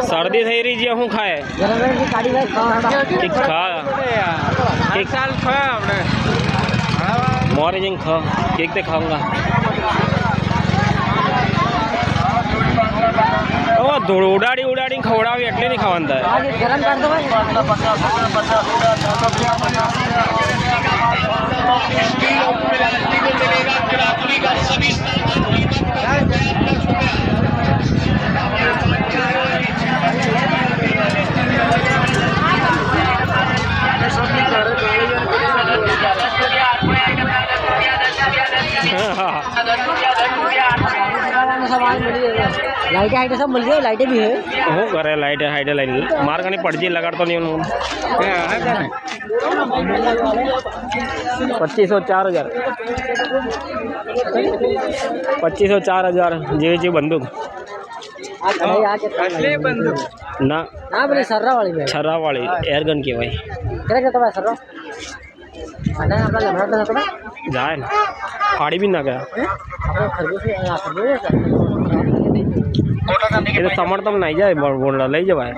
सर्दी थी रही जी हूँ खाए मोरे जिंग खा केक ते खाऊंगा उड़ाड़ी उड़ाड़ी खवड़ावी एटले नहीं खावांता है लाइटें हाइटें सब मिल गई लाइटें भी है हो करे लाइटें हाइटें लाइट मार करनी पड़ जी लगा तो नहीं उन्होंने 2500 4000 2500 4000 जी जी बंदूक ना हाँ बोले सर्रा वाली में छर्रा वाली एयर गन की भाई क्या कहता है सर्रा अरे अपना लमड़ा था ना जाए ना फाड़ी भी ना गया ये तो समर्थन नहीं जाए बोल रहा ले जाए